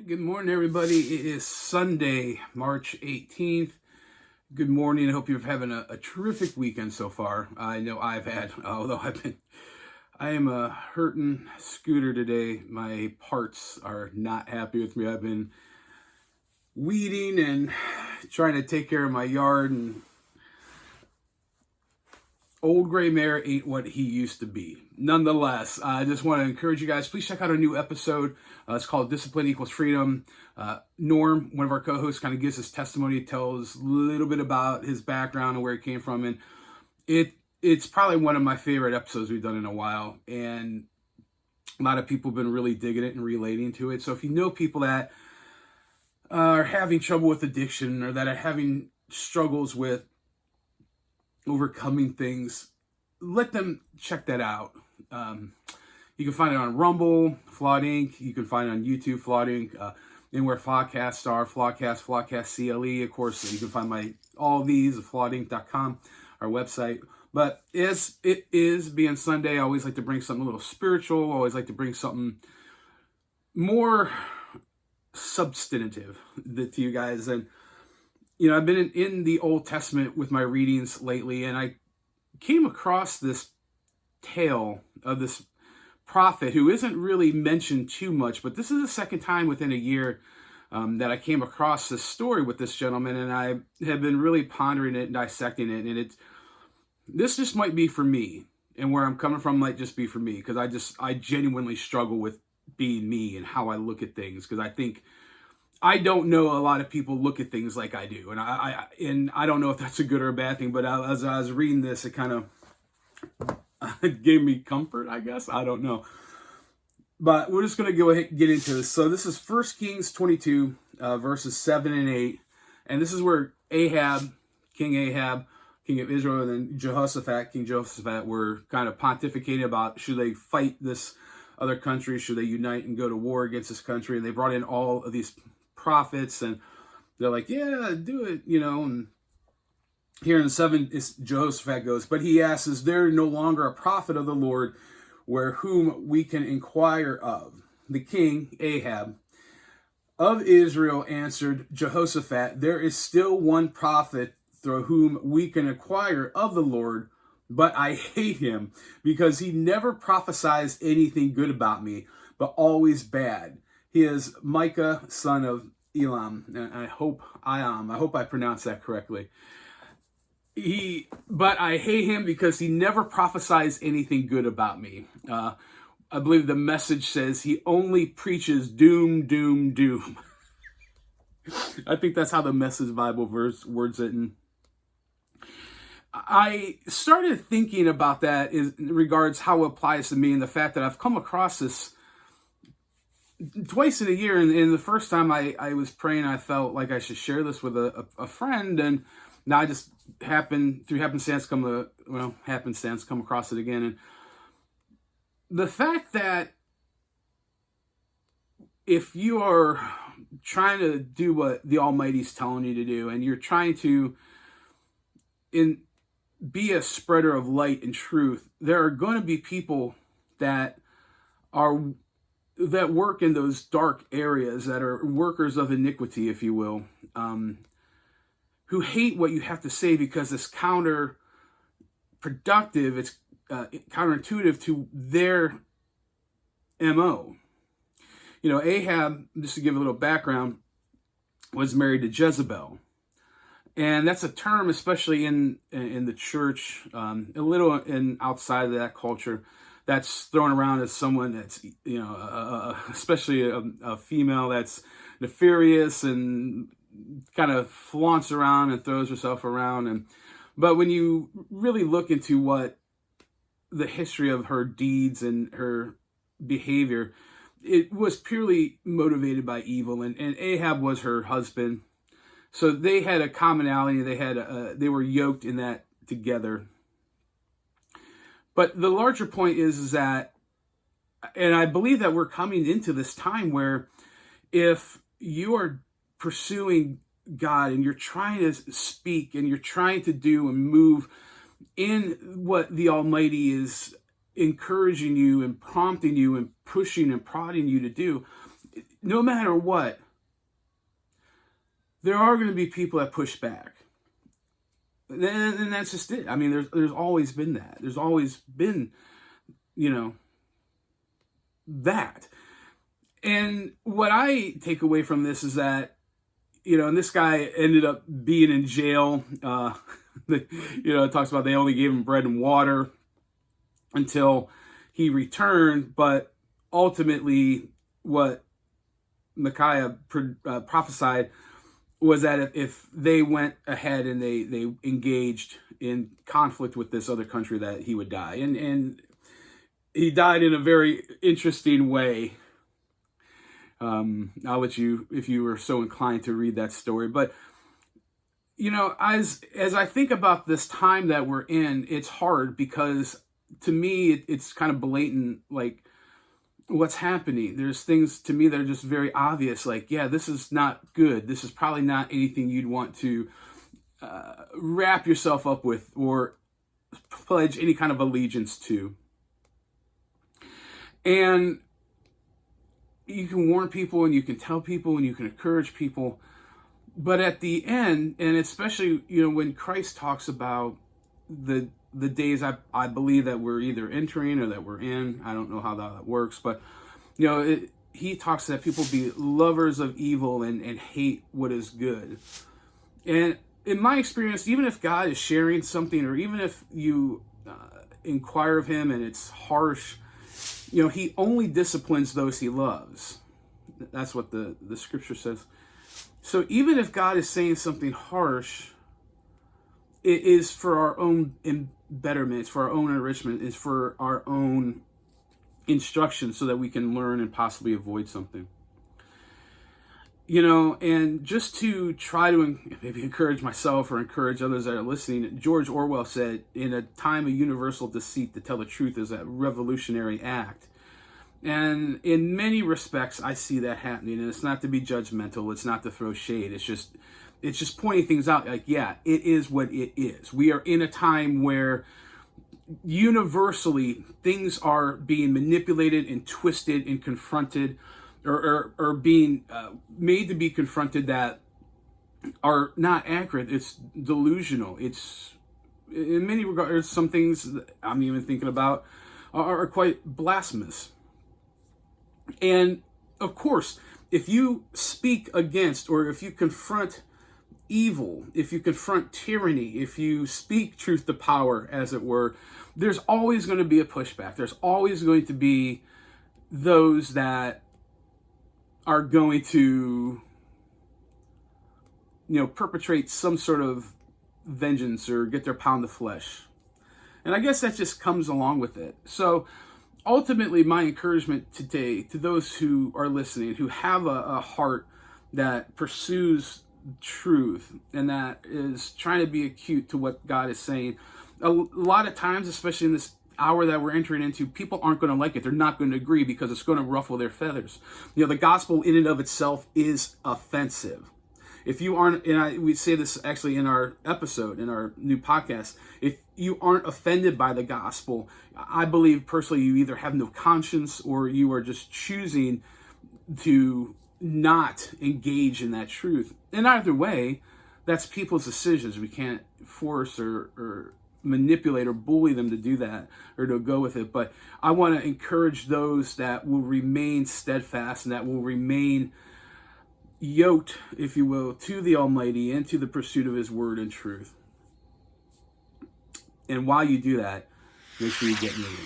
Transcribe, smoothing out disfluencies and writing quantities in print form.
Good morning, everybody. It is Sunday, March 18th. Good morning. I hope you're having a terrific weekend so far. I know I've had, although I am a hurting scooter today. My parts are not happy with me. I've been weeding and trying to take care of my yard, and old gray mare ain't what he used to be. Nonetheless, I just want to encourage you guys, please check out our new episode. It's called Discipline Equals Freedom. Norm, one of our co-hosts, kind of gives his testimony, tells a little bit about his background and where he came from. And it's probably one of my favorite episodes we've done in a while. And a lot of people have been really digging it and relating to it. So if you know people that are having trouble with addiction or that are having struggles with overcoming things, let them check that out. You can find it on Rumble, Flawed Inc. You can find it on YouTube, Flawed Inc. And where Flawedcasts are, Flawedcast CLE. Of course, you can find all of these at flawedinc.com, our website. But as it is being Sunday, I always like to bring something a little spiritual. I always like to bring something more substantive to you guys. And I've been in the Old Testament with my readings lately, and I came across this tale of this prophet who isn't really mentioned too much, but this is the second time within a year that I came across this story with this gentleman, and I have been really pondering it and dissecting it, and this just might be for me, and where I'm coming from might just be for me, because I genuinely struggle with being me and how I look at things, because I think I don't know a lot of people look at things like I do, and I don't know if that's a good or a bad thing. But as I was reading this, it kind of gave me comfort, I guess. I don't know, but we're just going to go ahead and get into this. So this is 1 Kings 22, verses 7 and 8, and this is where Ahab, King of Israel, and then King Jehoshaphat, were kind of pontificating about should they fight this other country, should they unite and go to war against this country, and they brought in all of these prophets, and they're like, yeah, do it, and here in 7, Jehoshaphat goes, but he asks, is there no longer a prophet of the Lord whom we can inquire of? The king, Ahab, of Israel answered Jehoshaphat, there is still one prophet through whom we can inquire of the Lord, but I hate him because he never prophesies anything good about me, but always bad. He is Micah, son of Elam, and I hope I pronounced that correctly. But I hate him because he never prophesies anything good about me. I believe the message says he only preaches doom, doom, doom. I think that's how the Message Bible words it. And I started thinking about that in regards how it applies to me, and the fact that I've come across this twice in a year, and the first time I was praying, I felt like I should share this with a friend, and now I just through happenstance come across it again. And the fact that if you are trying to do what the Almighty's telling you to do, and you're trying to be a spreader of light and truth, there are going to be people that work in those dark areas, that are workers of iniquity, if you will, who hate what you have to say because it's counterproductive, it's counterintuitive to their MO. Ahab, just to give a little background, was married to Jezebel. And that's a term, especially in the church, a little outside of that culture, that's thrown around as someone that's, especially a female that's nefarious and kind of flaunts around and throws herself around. But when you really look into what the history of her deeds and her behavior, it was purely motivated by evil. And Ahab was her husband. So they had a commonality. They were yoked in that together. But the larger point is that, and I believe that we're coming into this time where if you are pursuing God and you're trying to speak and you're trying to do and move in what the Almighty is encouraging you and prompting you and pushing and prodding you to do, no matter what, there are going to be people that push back. And that's just it. I mean, there's always been that. There's always been, that. And what I take away from this is that, and this guy ended up being in jail. It talks about they only gave him bread and water until he returned. But ultimately, what Micaiah prophesied was that if they went ahead and they engaged in conflict with this other country, that he would die. And he died in a very interesting way. I'll let you, if you were so inclined to read that story. But, as I think about this time that we're in, it's hard because to me, it's kind of blatant, like, what's happening. There's things to me that are just very obvious, like, yeah, this is not good. This is probably not anything you'd want to wrap yourself up with or pledge any kind of allegiance to. And you can warn people and you can tell people and you can encourage people. But at the end, and especially, when Christ talks about the days I believe that we're either entering or that we're in, I don't know how that works, but, he talks that people be lovers of evil and hate what is good. And in my experience, even if God is sharing something, or even if you inquire of him and it's harsh, he only disciplines those he loves. That's what the scripture says. So even if God is saying something harsh, it is for our own betterment, it's for our own enrichment, it's for our own instruction so that we can learn and possibly avoid something. And just to try to maybe encourage myself or encourage others that are listening, George Orwell said, in a time of universal deceit, to tell the truth is a revolutionary act. And in many respects, I see that happening. And it's not to be judgmental. It's not to throw shade. It's just pointing things out. Like, yeah, it is what it is. We are in a time where universally things are being manipulated and twisted and confronted, or being made to be confronted, that are not accurate. It's delusional. It's, in many regards, some things that I'm even thinking about are quite blasphemous. And of course, if you speak against, or if you confront evil, if you confront tyranny, if you speak truth to power, as it were, there's always going to be a pushback. There's always going to be those that are going to, perpetrate some sort of vengeance or get their pound of flesh. And I guess that just comes along with it. So ultimately, my encouragement today to those who are listening, who have a heart that pursues truth and that is trying to be acute to what God is saying, a lot of times, especially in this hour that we're entering into, people aren't going to like it. They're not going to agree because it's going to ruffle their feathers. The gospel in and of itself is offensive. If you aren't, and we say this actually in our episode, in our new podcast, if you aren't offended by the gospel, I believe personally you either have no conscience or you are just choosing to not engage in that truth. And either way, that's people's decisions. We can't force or manipulate or bully them to do that or to go with it. But I want to encourage those that will remain steadfast and that will remain yoked, if you will, to the Almighty and to the pursuit of his word and truth. And while you do that, make sure you get moving.